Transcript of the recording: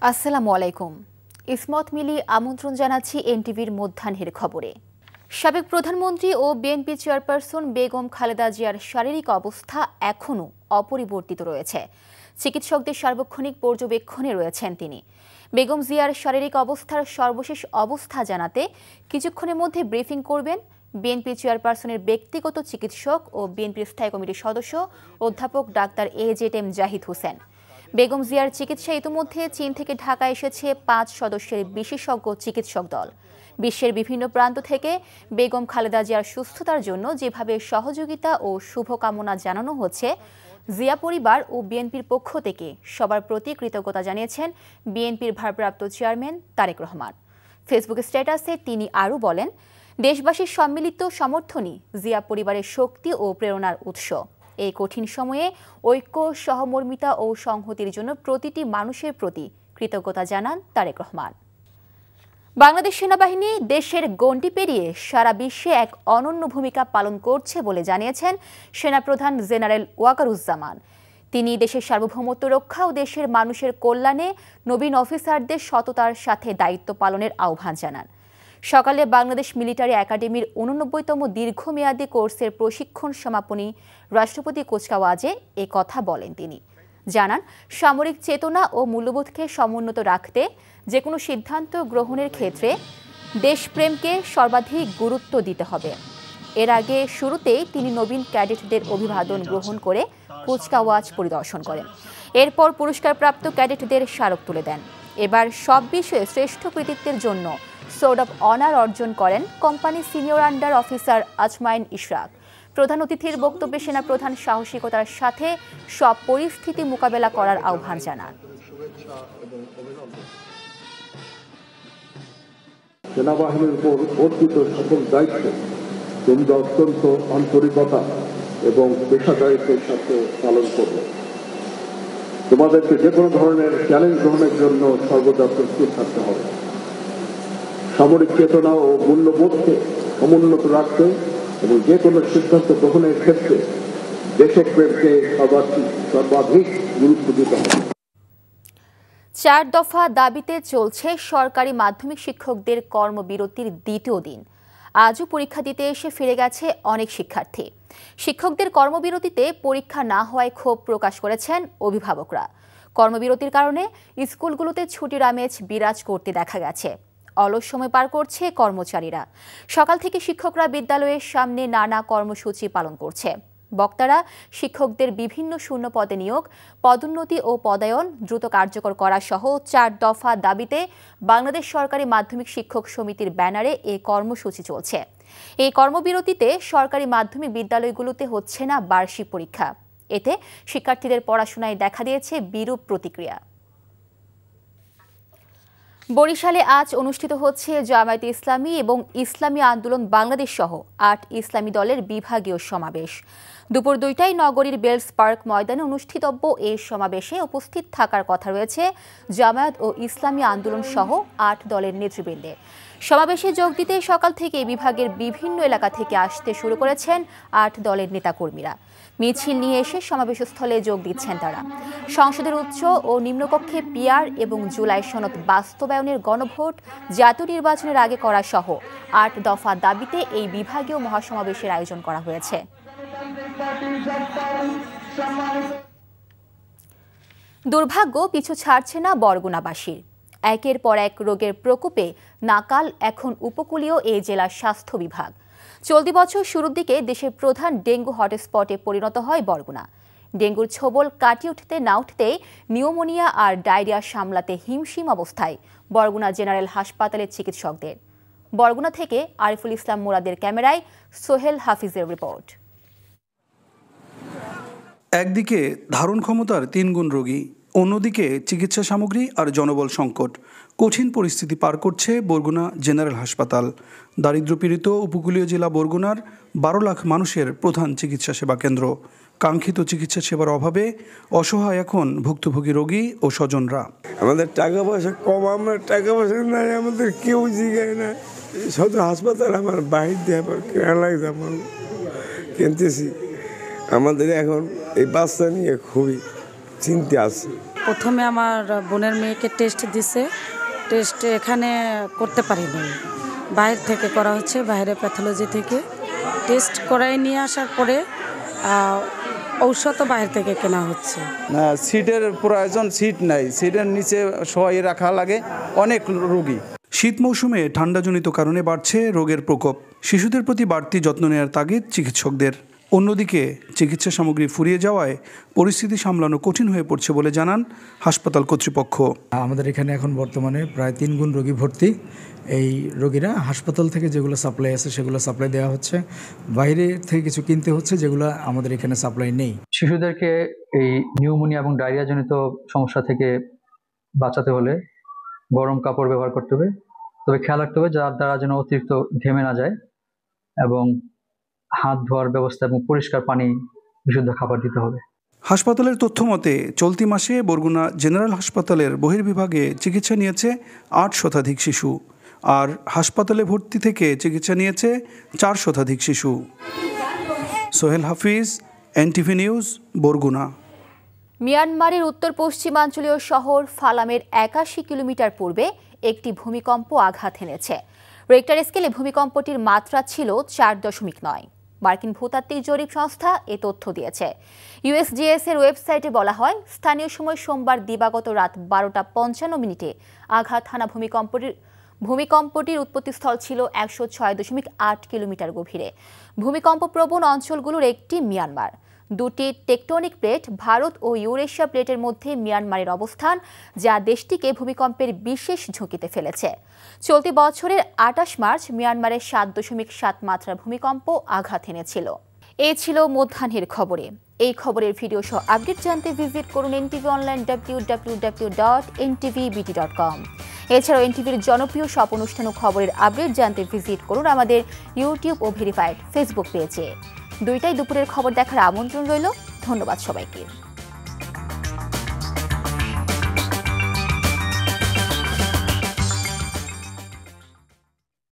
আসসালামু আলাইকুম। ইসমত মিলি আমন্ত্রণ জানাচ্ছি এনটিভির মধ্যাহ্নের খবরে। সাবেক প্রধানমন্ত্রী ও বিএনপি চেয়ারপারসন বেগম খালেদা জিয়ার শারীরিক অবস্থা এখনও অপরিবর্তিত রয়েছে। চিকিৎসকদের সার্বক্ষণিক পর্যবেক্ষণে রয়েছেন তিনি। বেগম জিয়ার শারীরিক অবস্থার সর্বশেষ অবস্থা জানাতে কিছুক্ষণের মধ্যে ব্রিফিং করবেন বিএনপি চেয়ারপারসনের ব্যক্তিগত চিকিৎসক ও বিএনপির স্থায়ী কমিটির সদস্য অধ্যাপক doctor AZ M Zahid Hossain. Begum জিয়ার চিকিৎসা ইতিমধ্যে চীন থেকে ঢাকা এসেছে ৫ সদস্যের বিশেষজ্ঞ চিকিৎসক দল। বিশ্বের বিভিন্ন প্রান্ত থেকে বেগম খালেদা জিয়ার সুস্থতার জন্য যেভাবে সহযোগিতা ও শুভকামনা জানানো হচ্ছে, জিয়া পরিবার ও বিএনপির পক্ষ থেকে সবার প্রতি কৃতজ্ঞতা জানিয়েছেন বিএনপির ভারপ্রাপ্ত চেয়ারম্যান তারেক রহমান। ফেসবুক স্ট্যাটাসে তিনি আরও বলেন, দেশবাসীর সম্মিলিত সমর্থনই জিয়া পরিবারের শক্তি ও প্রেরণার উৎস। এই কঠিন সময়ে ঐক্য, সহমর্মিতা ও সংহতির জন্য প্রতিটি মানুষের প্রতি কৃতজ্ঞতা জানান তারেক রহমান। বাংলাদেশ সেনাবাহিনী দেশের গণ্ডি পেরিয়ে সারা বিশ্বে এক অনন্য ভূমিকা পালন করছে বলে জানিয়েছেন সেনাপ্রধান জেনারেল ওয়াকারুজ্জামান। তিনি দেশের সার্বভৌমত্ব রক্ষা ও দেশের মানুষের কল্যাণে নবীন অফিসারদের সততার সাথে দায়িত্ব পালনের আহ্বান জানান। সকালে বাংলাদেশ মিলিটারি একাডেমির ৮৯তম দীর্ঘমেয়াদী কোর্সের প্রশিক্ষণ সমাপনী রাষ্ট্রপতি কুচকাওয়াজে এ কথা বলেন তিনি। জানান, সামরিক চেতনা ও মূল্যবোধকে সমুন্নত রাখতে যে কোনো সিদ্ধান্ত গ্রহণের ক্ষেত্রে দেশপ্রেমকে সর্বাধিক গুরুত্ব দিতে হবে। এর আগে শুরুতেই তিনি নবীন ক্যাডেটদের অভিবাদন গ্রহণ করে কুচকাওয়াজ পরিদর্শন করেন। এরপর পুরস্কারপ্রাপ্ত ক্যাডেটদের স্মারক তুলে দেন। এবার সব বিষয়ে শ্রেষ্ঠ কৃতিত্বের জন্য সোর্ড অব অনার অর্জন করেন কোম্পানি সিনিয়র আন্ডার অফিসার আজমাইন ইশরাক। প্রধান অতিথির বক্তব্যে সেনাপ্রধান সাহসিকতার সাথে সব পরিস্থিতি মোকাবেলা করার আহ্বান জানান। সেনাবাহিনীর উপর অর্পিত সকল দায়িত্ব তোমরা অত্যন্ত আন্তরিকতা এবং পেশাদারিত্বের সাথে পালন করবে। তোমাদেরকে যে কোনো ধরনের চ্যালেঞ্জ গ্রহণের জন্য সর্বদা প্রস্তুত থাকতে হবে। সামরিক চেতনা ও মূল্যবোধকে সমুন্নত রাখতে এবং যে কোনো সিদ্ধান্ত গ্রহণের ক্ষেত্রে দেশপ্রেমকে সর্বাধিক গুরুত্ব দিতে হবে। ৪ দফা দাবিতে চলছে সরকারি মাধ্যমিক শিক্ষকদের কর্মবিরতির দ্বিতীয় দিন। আজও পরীক্ষা দিতে এসে ফিরে গেছে অনেক শিক্ষার্থী। শিক্ষকদের কর্মবিরতিতে পরীক্ষা না হওয়ায় ক্ষোভ প্রকাশ করেছেন অভিভাবকরা। কর্মবিরতির কারণে স্কুলগুলোতে ছুটির আমেজ বিরাজ করতে দেখা গেছে। অলস সময় পার করছে কর্মচারীরা। সকাল থেকে শিক্ষকরা বিদ্যালয়ের সামনে নানা কর্মসূচি পালন করছে। বক্তারা শিক্ষকদের বিভিন্ন শূন্য পদে নিয়োগ, পদোন্নতি ও পদায়ন দ্রুত কার্যকর করা সহ ৪ দফা দাবিতে বাংলাদেশ সরকারি মাধ্যমিক শিক্ষক সমিতির ব্যানারে এই কর্মসূচি চলছে। এই কর্মবিরতিতে সরকারি মাধ্যমিক বিদ্যালয়গুলোতে হচ্ছে না বার্ষিক পরীক্ষা। এতে শিক্ষার্থীদের পড়াশোনায় দেখা দিয়েছে বিরূপ প্রতিক্রিয়া। বরিশালে আজ অনুষ্ঠিত হচ্ছে জামায়াতে ইসলামী এবং ইসলামী আন্দোলন বাংলাদেশ সহ ৮ ইসলামী দলের বিভাগীয় সমাবেশ। দুপুর ২টায় নগরীর বেলস পার্ক ময়দানে অনুষ্ঠিতব্য এই সমাবেশে উপস্থিত থাকার কথা রয়েছে জামায়াত ও ইসলামী আন্দোলন সহ ৮ দলের নেতৃবৃন্দের। সমাবেশে যোগ দিতে সকাল থেকে বিভাগের বিভিন্ন এলাকা থেকে আসতে শুরু করেছেন ৮ দলের নেতাকর্মীরা। মিছিল নিয়ে এসে সমাবেশস্থলে যোগ দিচ্ছেন তারা। সংসদের উচ্চ ও নিম্নকক্ষে পিআর এবং জুলাই সনদ বাস্তবায়নের গণভোট জাতীয় নির্বাচনের আগে করা সহ ৮ দফা দাবিতে এই বিভাগীয় মহাসমাবেশের আয়োজন করা হয়েছে। দুর্ভাগ্য পিছু ছাড়ছে না বরগুনাবাসীর। একের পর এক রোগের প্রকোপে নাকাল এখন উপকূলীয় এই জেলার স্বাস্থ্য বিভাগ। চলতি বছর শুরুর দিকে দেশের প্রধান ডেঙ্গু হটস্পটে পরিণত হয় বরগুনা। ডেঙ্গুর ছোবল কাটিয়ে উঠতে না উঠতেই নিউমোনিয়া আর ডায়রিয়া সামলাতে হিমশিম অবস্থায় বরগুনা জেনারেল হাসপাতালের চিকিৎসকদের। বরগুনা থেকে আরিফুল ইসলাম মুরাদের ক্যামেরায় সোহেল হাফিজের রিপোর্ট। একদিকে ধারণ ক্ষমতার ৩ গুণ রোগী, অন্যদিকে চিকিৎসা সামগ্রী আর জনবল সংকট। কঠিন পরিস্থিতি পার করছে বরগুনা জেনারেল হাসপাতাল। দারিদ্র্যপীড়িত উপকূলীয় জেলা বরগুনার ১২ লাখ মানুষের প্রধান চিকিৎসা সেবা কেন্দ্র। কাঙ্ক্ষিত চিকিৎসা সেবার অভাবে অসহায় এখন ভুক্তভোগী রোগী ও স্বজনরা। আমাদের টাকা পয়সা কম, আমরা টাকা পয়সা নাই, আমাদের কেউ জিগায় না। সদর হাসপাতাল আমার বাহির দিয়ে আবার কেনা লাগছে, আমার কিনতেছি। আমাদের এখন এই বাচ্চা নিয়ে খুবই চিন্তা আছে। প্রথমে আমার বোনের মেয়েকে টেস্ট দিছে, টেস্ট এখানে করতে পারিনি, বাইরে থেকে করা হচ্ছে, বাইরে প্যাথোলজি থেকে টেস্ট করাই নিয়ে আসার পরে ঔষধও বাইরে থেকে কেনা হচ্ছে। না, সিটের প্রয়োজন, সিট নাই, সিটের নিচে শোয়াই রাখা লাগে অনেক রোগী। শীত মৌসুমে ঠান্ডাজনিত কারণে বাড়ছে রোগের প্রকোপ, শিশুদের প্রতি বাড়তি যত্ন নেওয়ার তাগিদ চিকিৎসকদের। অন্যদিকে চিকিৎসা সামগ্রী ফুরিয়ে যাওয়ায় পরিস্থিতি সামলানো কঠিন হয়ে পড়ছে বলে জানান হাসপাতাল কর্তৃপক্ষ। আমাদের এখানে এখন বর্তমানে প্রায় 3 গুণ রোগী ভর্তি। এই রোগীরা হাসপাতাল থেকে যেগুলো সাপ্লাই আছে সেগুলো সাপ্লাই দেওয়া হচ্ছে, বাইরে থেকে কিছু কিনতে হচ্ছে যেগুলো আমাদের এখানে সাপ্লাই নেই। শিশুদেরকে এই নিউমোনিয়া এবং ডায়রিয়াজনিত সমস্যা থেকে বাঁচাতে হলে গরম কাপড় ব্যবহার করতে হবে, তবে খেয়াল রাখতে হবে যার দ্বারা যেন অতিরিক্ত ঘেমে না যায়, এবং হাত ধোয়ার ব্যবস্থা এবং পরিষ্কার পানি, বিশুদ্ধ খাবার দিতে হবে। হাসপাতালের তথ্য মতে চলতি মাসে বরগুনা জেনারেল হাসপাতালের বহির্বিভাগে চিকিৎসা নিয়েছে 8 শতাধিক শিশু, আর হাসপাতালে ভর্তি থেকে চিকিৎসা নিয়েছে 4 শতাধিক শিশু। সোহেল হাফিজ, এনটিভি নিউজ, বরগুনা। মিয়ানমারের উত্তর পশ্চিমাঞ্চলীয় শহর ফালামের 81 কিলোমিটার পূর্বে একটি ভূমিকম্প আঘাত এনেছে। রিক্টার স্কেলে ভূমিকম্পটির মাত্রা ছিল 4.9। মার্কিন ভূতাত্ত্বিক জরিপ সংস্থা এ তথ্য দিয়েছে। ইউএসজিএস এর ওয়েবসাইটে বলা হয়, স্থানীয় সময় সোমবার দিবাগত রাত 12:55 আঘাত হানা ভূমিকম্পটির উৎপত্তিস্থল ছিল 106.8 কিলোমিটার গভীরে। ভূমিকম্প প্রবণ অঞ্চলগুলোর একটি মিয়ানমার। দুটি টেকটনিক প্লেট, ভারত ও ইউরেশিয়া প্লেটের মধ্যে মিয়ানমারের অবস্থান, যা দেশটিকে ভূমিকম্পের বিশেষ ঝুঁকিতে ফেলেছে। চলতি বছরের 28 মার্চ মিয়ানমারের 7.7 মাত্রার ভূমিকম্প আঘাত এনেছিল। এই ছিল মধ্যাহ্নের খবরে। এই খবরের ভিডিও সহ আপডেট জানতে ভিজিট করুন এনটিভি অনলাইন www.ntvbt.com। এছাড়াও এনটিভির জনপ্রিয় সব অনুষ্ঠান ও খবরের আপডেট জানতে ভিজিট করুন আমাদের ইউটিউব ও ভেরিফাইড ফেসবুক পেজে। দুইটাই দুপুরের খবর দেখার আমন্ত্রণ রইল। ধন্যবাদ সবাইকে।